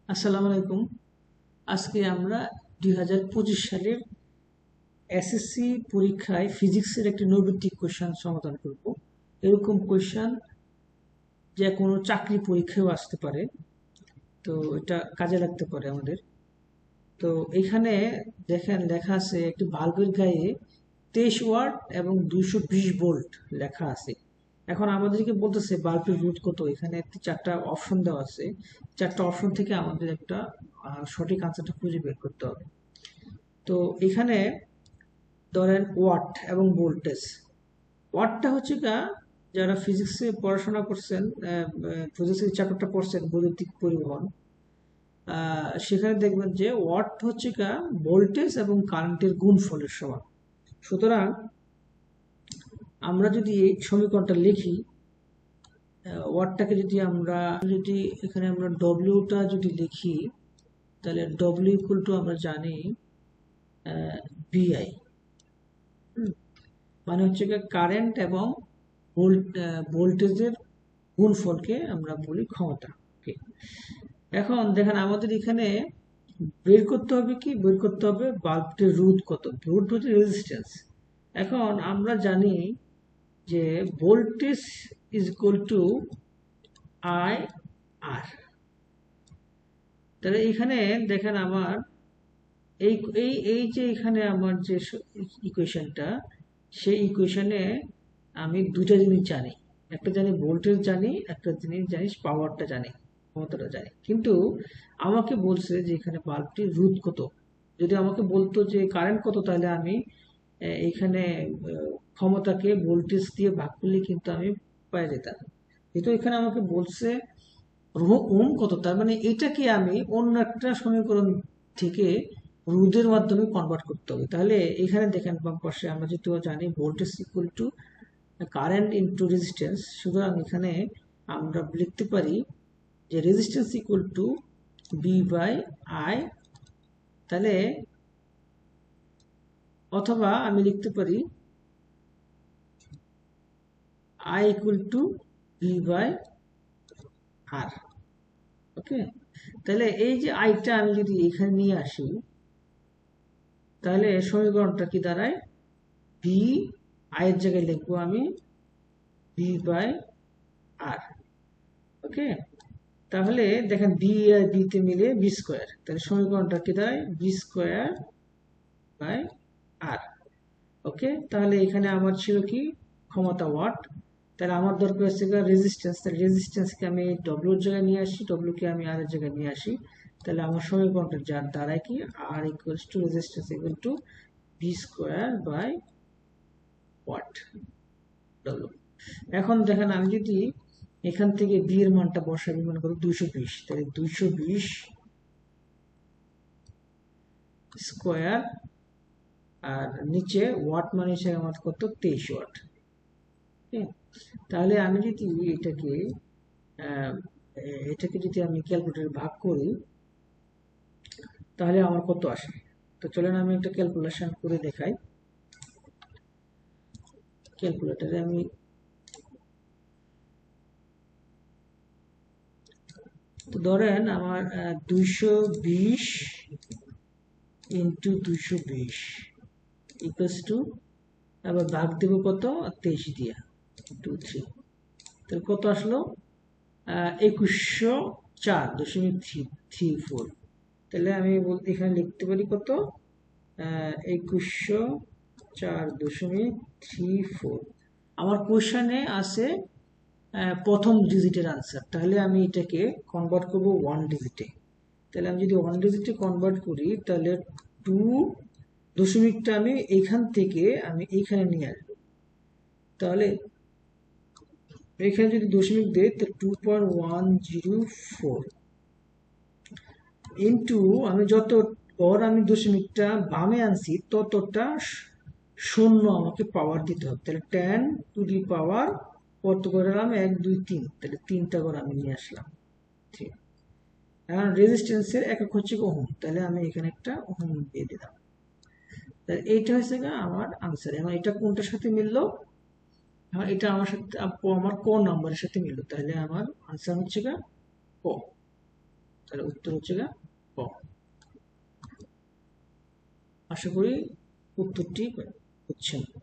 আসসালামু আলাইকুম। আজকে আমরা 2025 সালের এসএসসি পরীক্ষায় ফিজিক্সের একটি নৈর্ব্যক্তিক কোশ্চেন সমাধান করব। এরকম কোশ্চেন যে কোনো চাকরি পরীক্ষায়ও আসতে পারে, তো এটা কাজে লাগতে পারে আমাদের। তো এখানে দেখেন লেখা আছে একটি বাল্বের গায়ে 23 ওয়াট এবং 220 ভোল্ট লেখা আছে। এখন আমাদেরকে বলতেছে বাল্বের রোধ কত। এখানে চারটা অপশন দেওয়া আছে, চারটা অপশন থেকে আমাদের একটা সঠিক আনসারটা খুঁজে বের করতে হবে। তো এখানে ধরেন ওয়াট এবং ভোল্টেজ। ওয়াটটা হচ্ছে যারা ফিজিক্সে পড়াশোনা করছেন, ফিজিক্সের চ্যাপ্টারটা পড়ছেন বৈদ্যুতিক পরিবহন, সেখানে দেখবেন যে ওয়াট হচ্ছে ভোল্টেজ এবং কারেন্টের গুণফলের সমান। সুতরাং আমরা যদি এই সমীকরণটা লিখি, ওয়াটটাকে যদি এখানে আমরা ডব্লিউটা যদি লিখি, তাহলে ডব্লিউ ইকুয়াল টু আমরা জানি বিআই, মানে হচ্ছে কারেন্ট এবং ভোল্টেজের গুণফলকে আমরা বলি ক্ষমতা। এখন দেখেন আমাদের এখানে বের করতে হবে বাল্বটির রোধ কত। রোধ হচ্ছে রেজিস্ট্যান্স। এখন আমরা জানি যে voltage is equal to I R. তাহলে এখানে দেখেন আমার এই এই এই যে এখানে আমার যে ইকুয়েশনটা, সেই ইকুয়েশনে আমি দুইটা জিনিস জানি। একটা জানি ভোল্টেজ জানি, একটা জিনিস জানি পাওয়ারটা জানি, ক্ষমতাটা জানি। কিন্তু আমাকে বলছে যে এখানে বাল্বটির রোধ কত। যদি আমাকে বলতো যে কারেন্ট কত, তাহলে আমি এইখানে ক্ষমতাকে ভোল্টেজ দিয়ে ভাগ করলে কিন্তু আমি পেয়ে যেতাম। কিন্তু এখানে আমাকে বলছে ওম কত, তার মানে এটাকে আমি অন্য একটা সমীকরণ থেকে রোধের মাধ্যমে কনভার্ট করতে হবে। তাহলে এখানে দেখেন বাম পাশে আমরা যেহেতু জানি voltage equal to current into resistance, সুতরাং এখানে আমরা লিখতে পারি যে resistance equal to V by I. তাহলে অথবা আমি লিখতে পারি I equal to V by R. Okay, তাহলে এই যে আইটা আমি যদি এখানে নিয়ে আসি, তাহলে সমীকরণটা কি দাঁড়ায়, বি আয়ের জায়গায় লিখবো আমি বি বাই আর। ওকে, তাহলে দেখেন বি আর বি তে মিলে বি স্কোয়ার, তাহলে সমীকরণটা কি দাঁড়ায় B square by R. Okay, তাহলে এখানে আমার ছিল কি ক্ষমতা ওয়াট। তাহলে আমার দরকার হচ্ছে রেজিস্ট্যান্স, তাহলে রেজিস্ট্যান্সকে আমি ডব্লিউর জায়গায় নিয়ে আসি, ডব্লিউকে আমি আর এর জায়গায় নিয়ে আসি। তাহলে আমার সমীকরণটা যার দাঁড়ায় কি R equals to resistance equal to V square by watt W. এখন দেখেন আমি যদি এখান থেকে বি এর মানটা বসাবি, মনে করো 220, তাহলে 220 স্কোয়ার, আর নিচে ওয়াট মানে হচ্ছে আমার কত 23 ওয়াট। তাহলে আমি যদি এটাকে আহ, এটাকে যদি আমি ক্যালকুলেটরে ভাগ করি, তাহলে আমার কত আসে। তো চলেন আমি একটা ক্যালকুলেশন করে দেখাই। ক্যালকুলেটরে আমি তো ধরেন আমার 220 ইন্টু 220 ইকুয়ালস টু, আবার ভাগ দেব কত 23 দিয়া 2 3, তাহলে কত আসলো 2104.334। তাহলে আমি এখানে লিখতে পারি কত 2104.34। আমার কোশ্চেনে আছে প্রথম ডিজিটের আনসার, তাহলে আমি এটাকে কনভার্ট করব ওয়ান ডিজিটে। তাহলে আমি যদি ওয়ান ডিজিটে কনভার্ট করি, তাহলে 2 দশমিকটা আমি এইখান থেকে আমি এইখানে নিয়ে আসবো। তাহলে এখানে যদি দশমিক দেয়, তাহলে 2.104 ইন্টু আমি যত পর আমি দশমিকটা বামে আনছি ততটা শূন্য আমাকে পাওয়ার দিতে হবে। তাহলে 10 টু দি পাওয়ার কত করে এলাম 1 2 3, তাহলে 3টা করে আমি নিয়ে আসলাম। ঠিক, এখন রেজিস্ট্যান্সের একক হচ্ছে ওহম, তাহলে আমি এখানে একটা ওহম দিয়ে দিলাম। তাহলে এইটা হচ্ছে আমার আনসার। এখন এটা কোনটার সাথে মিললো, এখন এটা আমার সাথে আমার ক নাম্বারের সাথে মিললো, তাহলে আমার আনসার হচ্ছে ক। তাহলে উত্তর হচ্ছে গা ক। আশা করি উত্তরটি হচ্ছে না।